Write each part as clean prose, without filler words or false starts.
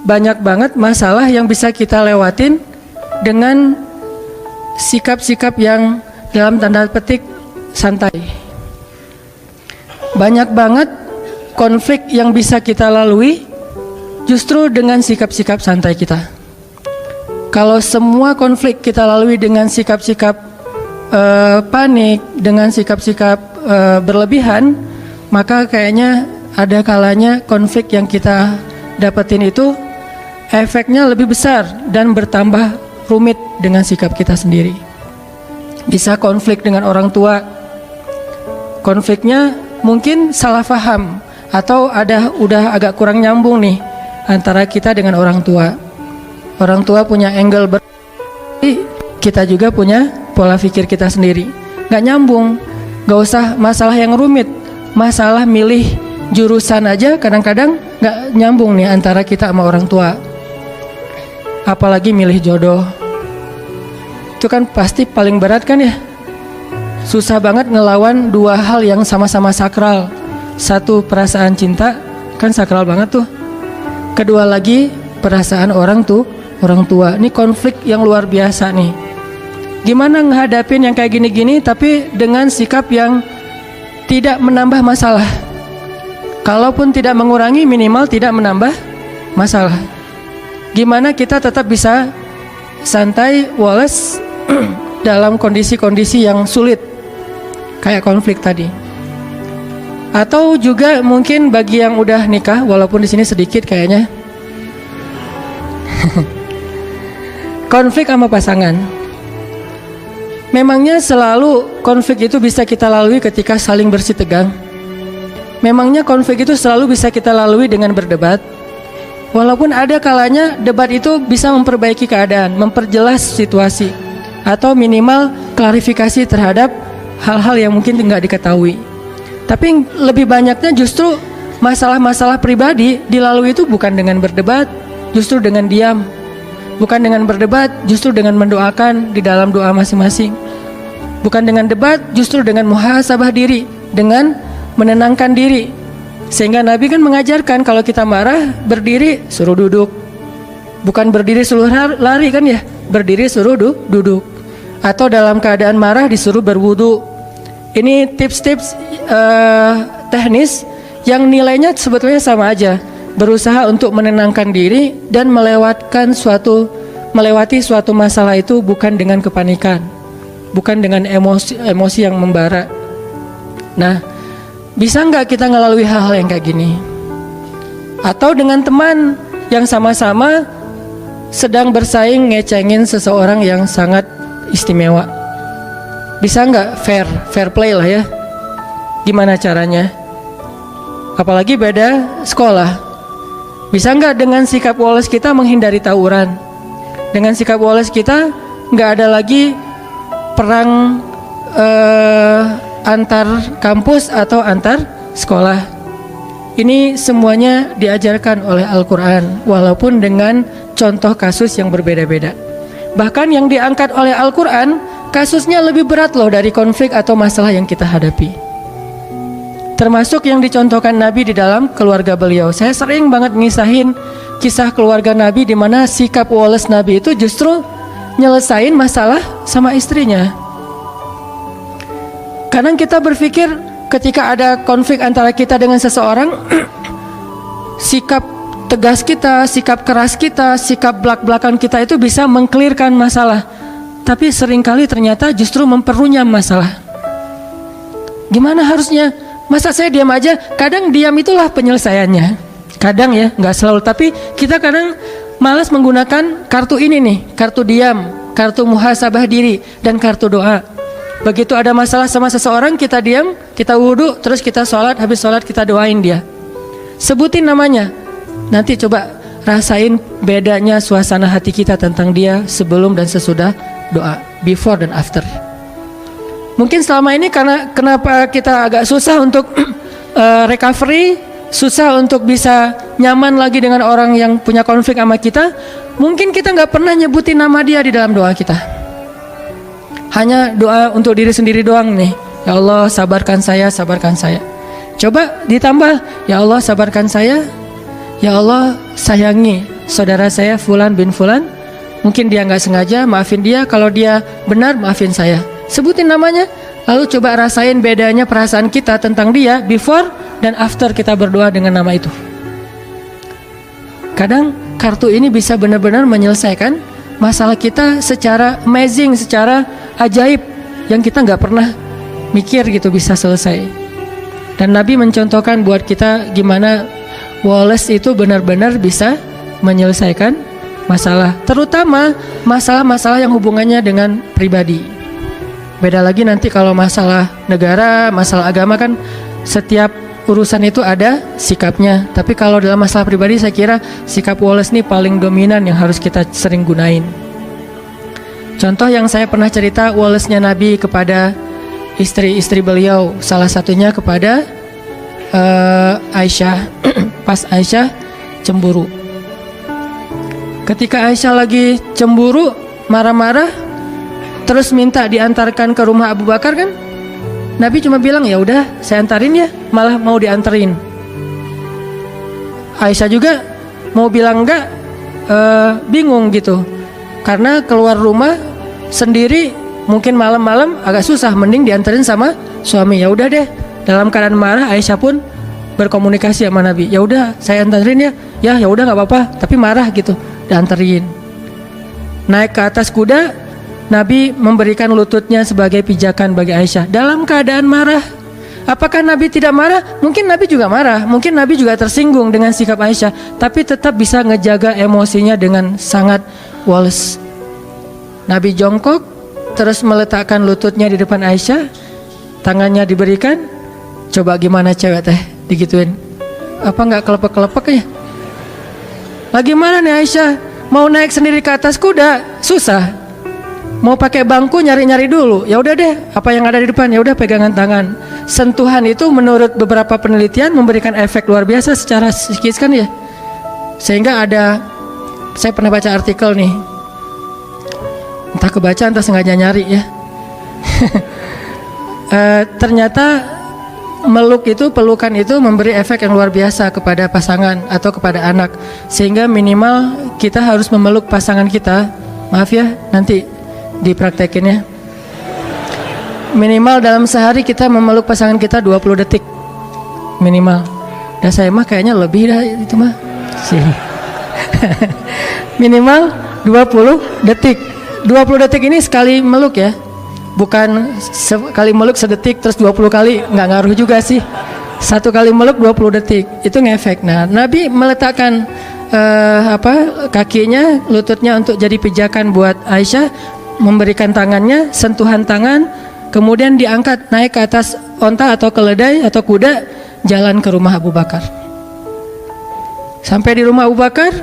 banyak banget masalah yang bisa kita lewatin dengan sikap-sikap yang dalam tanda petik santai. Banyak banget konflik yang bisa kita lalui justru dengan sikap-sikap santai kita. Kalau semua konflik kita lalui dengan sikap-sikap panik, dengan sikap-sikap berlebihan, maka kayaknya ada kalanya konflik yang kita dapetin itu efeknya lebih besar dan bertambah rumit dengan sikap kita sendiri. Bisa konflik dengan orang tua, konfliknya mungkin salah paham atau udah agak kurang nyambung nih antara kita dengan orang tua. Orang tua punya angle kita juga punya pola pikir kita sendiri. Gak nyambung, gak usah masalah yang rumit, masalah milih jurusan aja kadang-kadang gak nyambung nih antara kita sama orang tua. Apalagi milih jodoh, itu kan pasti paling berat kan ya. Susah banget ngelawan dua hal yang sama-sama sakral. Satu, perasaan cinta, kan sakral banget tuh. Kedua lagi, perasaan orang tua. Ini konflik yang luar biasa nih. Gimana ngehadapin yang kayak gini-gini tapi dengan sikap yang tidak menambah masalah. Kalaupun tidak mengurangi, minimal tidak menambah masalah. Gimana kita tetap bisa santai, woles dalam kondisi-kondisi yang sulit kayak konflik tadi. Atau juga mungkin bagi yang udah nikah, walaupun di sini sedikit kayaknya, konflik sama pasangan. Memangnya selalu konflik itu bisa kita lalui ketika saling bersih tegang? Memangnya konflik itu selalu bisa kita lalui dengan berdebat? Walaupun ada kalanya debat itu bisa memperbaiki keadaan, memperjelas situasi, atau minimal klarifikasi terhadap hal-hal yang mungkin tidak diketahui. Tapi lebih banyaknya justru masalah-masalah pribadi dilalui itu bukan dengan berdebat, justru dengan diam. Bukan dengan berdebat, justru dengan mendoakan di dalam doa masing-masing. Bukan dengan debat, justru dengan muhasabah diri, dengan menenangkan diri. Sehingga Nabi kan mengajarkan kalau kita marah, berdiri suruh duduk. Bukan berdiri suruh lari kan ya, berdiri suruh duduk. Atau dalam keadaan marah disuruh berwudu. Ini tips-tips teknis yang nilainya sebetulnya sama aja. Berusaha untuk menenangkan diri dan melewati suatu masalah itu bukan dengan kepanikan, bukan dengan emosi yang membara. Nah, bisa nggak kita ngelalui hal-hal yang kayak gini? Atau dengan teman yang sama-sama sedang bersaing ngecengin seseorang yang sangat istimewa. Bisa nggak fair play lah ya? Gimana caranya? Apalagi beda sekolah. Bisa nggak dengan sikap woles kita menghindari tawuran? Dengan sikap woles kita nggak ada lagi perang antar kampus atau antar sekolah. Ini semuanya diajarkan oleh Al-Quran, walaupun dengan contoh kasus yang berbeda-beda. Bahkan yang diangkat oleh Al-Quran, kasusnya lebih berat loh dari konflik atau masalah yang kita hadapi. Termasuk yang dicontohkan Nabi di dalam keluarga beliau. Saya sering banget ngisahin kisah keluarga Nabi di mana sikap woles Nabi itu justru nyelesain masalah sama istrinya. Kadang kita berpikir ketika ada konflik antara kita dengan seseorang, sikap tegas kita, sikap keras kita, sikap belak-belakan kita itu bisa mengklirkan masalah. Tapi seringkali ternyata justru memperunyam masalah. Gimana harusnya? Masa saya diam aja? Kadang diam itulah penyelesaiannya. Kadang ya, nggak selalu. Tapi kita kadang malas menggunakan kartu ini nih, kartu diam, kartu muhasabah diri, dan kartu doa. Begitu ada masalah sama seseorang, kita diam, kita wudhu, terus kita sholat, habis sholat kita doain dia. Sebutin namanya. Nanti coba rasain bedanya suasana hati kita tentang dia sebelum dan sesudah doa, before dan after. Mungkin selama ini karena kenapa kita agak susah untuk recovery, susah untuk bisa nyaman lagi dengan orang yang punya konflik sama kita. Mungkin kita nggak pernah nyebutin nama dia di dalam doa kita. Hanya doa untuk diri sendiri doang nih. Ya Allah sabarkan saya, sabarkan saya. Coba ditambah, ya Allah sabarkan saya, ya Allah sayangi saudara saya Fulan bin Fulan, mungkin dia nggak sengaja, maafin dia. Kalau dia benar, maafin saya. Sebutin namanya, lalu coba rasain bedanya perasaan kita tentang dia before dan after kita berdoa dengan nama itu. Kadang kartu ini bisa benar-benar menyelesaikan masalah kita secara amazing, secara ajaib, yang kita nggak pernah mikir gitu bisa selesai. Dan Nabi mencontohkan buat kita gimana Wallace itu benar-benar bisa menyelesaikan masalah, terutama masalah-masalah yang hubungannya dengan pribadi. Beda lagi nanti kalau masalah negara, masalah agama kan setiap urusan itu ada sikapnya. Tapi kalau dalam masalah pribadi saya kira sikap Wallace ini paling dominan yang harus kita sering gunain. Contoh yang saya pernah cerita Wallace-nya Nabi kepada istri-istri beliau, salah satunya kepada Aisyah. Pas Aisyah cemburu. Ketika Aisyah lagi cemburu, marah-marah, terus minta diantarkan ke rumah Abu Bakar kan? Nabi cuma bilang ya udah saya antarin ya, malah mau dianterin. Aisyah juga mau bilang enggak, bingung gitu, karena keluar rumah sendiri mungkin malam-malam agak susah, mending dianterin sama suami. Ya udah deh, dalam keadaan marah Aisyah pun berkomunikasi sama Nabi. Ya udah saya anterin ya, ya udah nggak apa-apa, tapi marah gitu, dianterin. Naik ke atas kuda, Nabi memberikan lututnya sebagai pijakan bagi Aisyah dalam keadaan marah. Apakah Nabi tidak marah? Mungkin Nabi juga marah, mungkin Nabi juga tersinggung dengan sikap Aisyah, tapi tetap bisa ngejaga emosinya dengan sangat Wallace. Nabi jongkok, terus meletakkan lututnya di depan Aisyah, tangannya diberikan. Coba gimana cewek teh digituin? Apa nggak kelepek-kelepek ya? Lagi mana nih Aisyah? Mau naik sendiri ke atas kuda susah, mau pakai bangku nyari-nyari dulu. Ya udah deh, apa yang ada di depan ya udah pegangan tangan. Sentuhan itu menurut beberapa penelitian memberikan efek luar biasa secara psikis kan ya. Sehingga ada, saya pernah baca artikel nih, entah kebaca entah sengaja nyari ya. Ternyata pelukan itu memberi efek yang luar biasa kepada pasangan atau kepada anak. Sehingga minimal kita harus memeluk pasangan kita. Maaf ya, nanti dipraktekin ya. Minimal dalam sehari kita memeluk pasangan kita 20 detik minimal. Dan saya mah kayaknya lebih dah itu mah. Minimal 20 detik. 20 detik ini sekali meluk ya. Bukan sekali meluk sedetik terus 20 kali, nggak ngaruh juga sih. Satu kali meluk 20 detik itu ngefek. Nah, Nabi meletakkan kakinya, lututnya untuk jadi pijakan buat Aisyah, memberikan tangannya, sentuhan tangan, kemudian diangkat naik ke atas onta atau keledai atau kuda, jalan ke rumah Abu Bakar. Sampai di rumah Abu Bakar,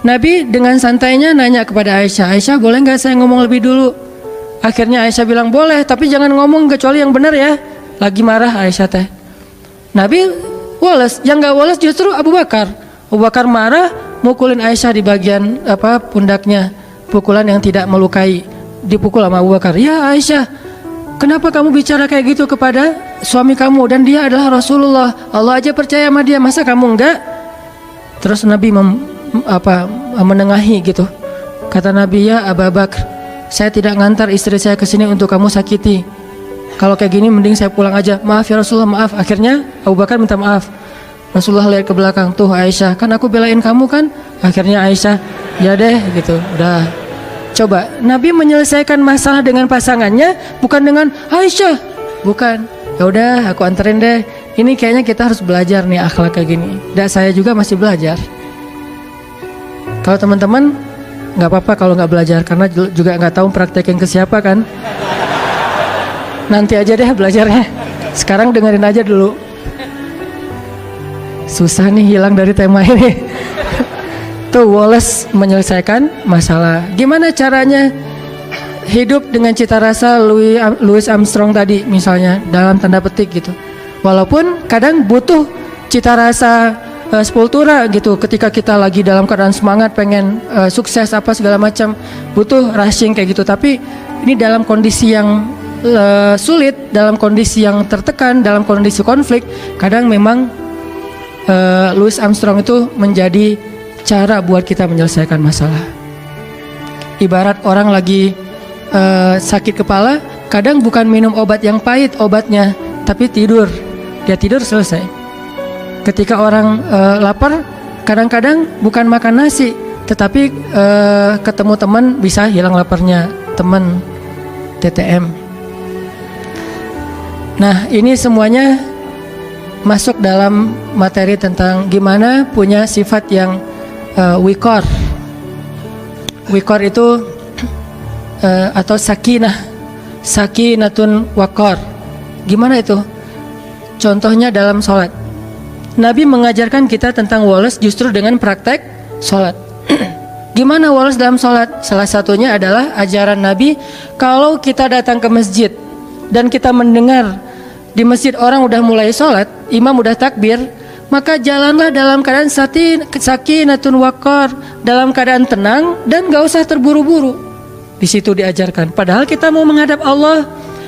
Nabi dengan santainya nanya kepada Aisyah, Aisyah boleh nggak saya ngomong lebih dulu? Akhirnya Aisyah bilang boleh, tapi jangan ngomong kecuali yang benar ya. Lagi marah Aisyah teh. Nabi Wallace, yang nggak Wallace justru Abu Bakar. Abu Bakar marah, mukulin Aisyah di bagian pundaknya, pukulan yang tidak melukai. Dipukul sama Abu Bakar. Ya Aisyah, kenapa kamu bicara kayak gitu kepada suami kamu dan dia adalah Rasulullah? Allah aja percaya sama dia, masa kamu enggak? Terus Nabi menengahi gitu. Kata Nabi, ya Abu Bakar, saya tidak ngantar istri saya ke sini untuk kamu sakiti. Kalau kayak gini mending saya pulang aja. Maaf ya Rasulullah, maaf. Akhirnya Abu Bakar minta maaf. Rasulullah lihat ke belakang, tuh Aisyah, kan aku belain kamu kan? Akhirnya Aisyah, ya deh gitu. Udah. Coba Nabi menyelesaikan masalah dengan pasangannya, bukan dengan Aisyah, bukan. Ya udah, aku anterin deh. Ini kayaknya kita harus belajar nih akhlak kayak gini. Dan saya juga masih belajar. Kalau teman-teman nggak apa-apa kalau nggak belajar, karena juga nggak tahu praktekin ke siapa kan. Nanti aja deh belajarnya. Sekarang dengerin aja dulu. Susah nih hilang dari tema ini. Tuh Wallace menyelesaikan masalah. Gimana caranya hidup dengan cita rasa Louis Armstrong tadi misalnya, dalam tanda petik gitu. Walaupun kadang butuh cita rasa sepultura gitu, ketika kita lagi dalam keadaan semangat pengen sukses apa segala macam, butuh rushing kayak gitu. Tapi ini dalam kondisi yang sulit, dalam kondisi yang tertekan, dalam kondisi konflik, kadang memang Louis Armstrong itu menjadi cara buat kita menyelesaikan masalah. Ibarat orang lagi sakit kepala, kadang bukan minum obat yang pahit obatnya, tapi tidur. Dia tidur, selesai. Ketika orang lapar, kadang-kadang bukan makan nasi, tetapi ketemu teman bisa hilang laparnya. Teman TTM. Nah, ini semuanya masuk dalam materi tentang gimana punya sifat yang wikor. Wikor itu atau sakinatun wakor. Gimana itu? Contohnya dalam sholat. Nabi mengajarkan kita tentang woles justru dengan praktek sholat. Gimana woles dalam sholat? Salah satunya adalah ajaran Nabi, kalau kita datang ke masjid dan kita mendengar di masjid orang udah mulai sholat, imam udah takbir, maka jalanlah dalam keadaan sakinatun waqar, dalam keadaan tenang dan gak usah terburu-buru. Di situ diajarkan. Padahal kita mau menghadap Allah,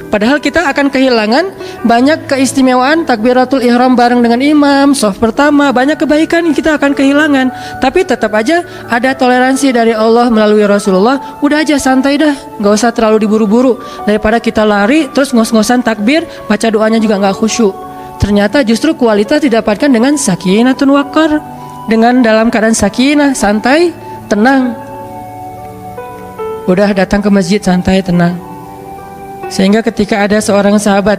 padahal kita akan kehilangan banyak keistimewaan takbiratul ihram bareng dengan imam, shaf pertama, banyak kebaikan yang kita akan kehilangan. Tapi tetap aja ada toleransi dari Allah melalui Rasulullah. Udah aja santai dah, gak usah terlalu diburu-buru. Daripada kita lari terus ngos-ngosan takbir, baca doanya juga gak khusyuk. Ternyata justru kualitas didapatkan dengan sakinatun waqar, dengan dalam keadaan sakinah, santai, tenang. Udah datang ke masjid santai, tenang. Sehingga ketika ada seorang sahabat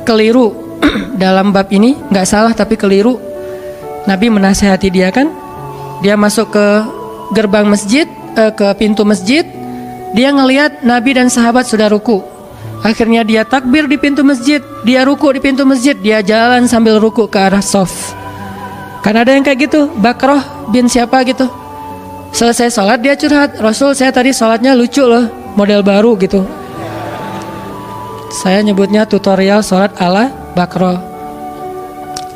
keliru dalam bab ini, nggak salah tapi keliru, Nabi menasihati dia kan. Dia masuk ke gerbang masjid, ke pintu masjid, dia ngelihat Nabi dan sahabat sudah ruku. Akhirnya dia takbir di pintu masjid, dia ruku di pintu masjid, dia jalan sambil ruku ke arah shaf. Kan ada yang kayak gitu, Bakroh bin siapa gitu. Selesai sholat dia curhat, Rasul saya tadi sholatnya lucu loh, model baru gitu. Saya nyebutnya tutorial sholat ala Bakroh.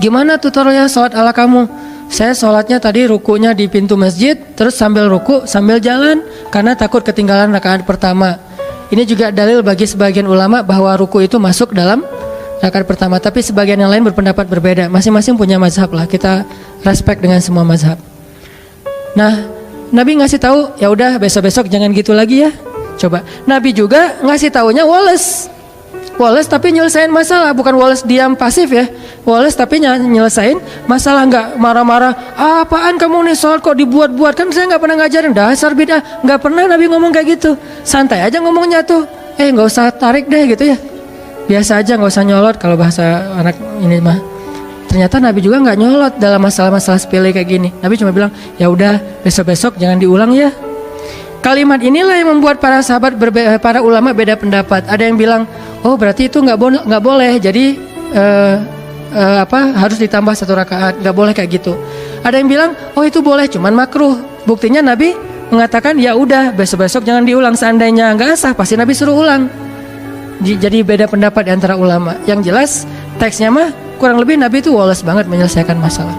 Gimana tutorial sholat ala kamu? Saya sholatnya tadi rukunya di pintu masjid, terus sambil ruku sambil jalan karena takut ketinggalan rakaat pertama. Ini juga dalil bagi sebagian ulama bahwa ruku itu masuk dalam rakaat pertama. Tapi sebagian yang lain berpendapat berbeda. Masing-masing punya mazhab lah. Kita respect dengan semua mazhab. Nah, Nabi ngasih tahu, ya udah besok-besok jangan gitu lagi ya. Coba. Nabi juga ngasih taunya woles. Woles tapi nyelesain masalah, bukan woles diam pasif ya. Woles tapi nyelesain masalah, nggak marah-marah. Apaan kamu nih sholat kok dibuat-buat, kan saya nggak pernah ngajarin, dasar bid'ah. Nggak pernah Nabi ngomong kayak gitu. Santai aja ngomongnya tuh. Nggak usah tarik deh gitu ya. Biasa aja, nggak usah nyolot kalau bahasa anak ini mah. Ternyata Nabi juga nggak nyolot dalam masalah-masalah sepele kayak gini. Nabi cuma bilang, ya udah besok-besok jangan diulang ya. Kalimat inilah yang membuat para sahabat para ulama beda pendapat. Ada yang bilang, oh berarti itu nggak boleh. Jadi harus ditambah 1 rakaat, nggak boleh kayak gitu. Ada yang bilang, oh itu boleh, cuman makruh. Buktinya Nabi mengatakan, ya udah besok-besok jangan diulang. Seandainya nggak sah, pasti Nabi suruh ulang. Jadi beda pendapat di antara ulama. Yang jelas teksnya mah kurang lebih Nabi itu woles banget menyelesaikan masalah.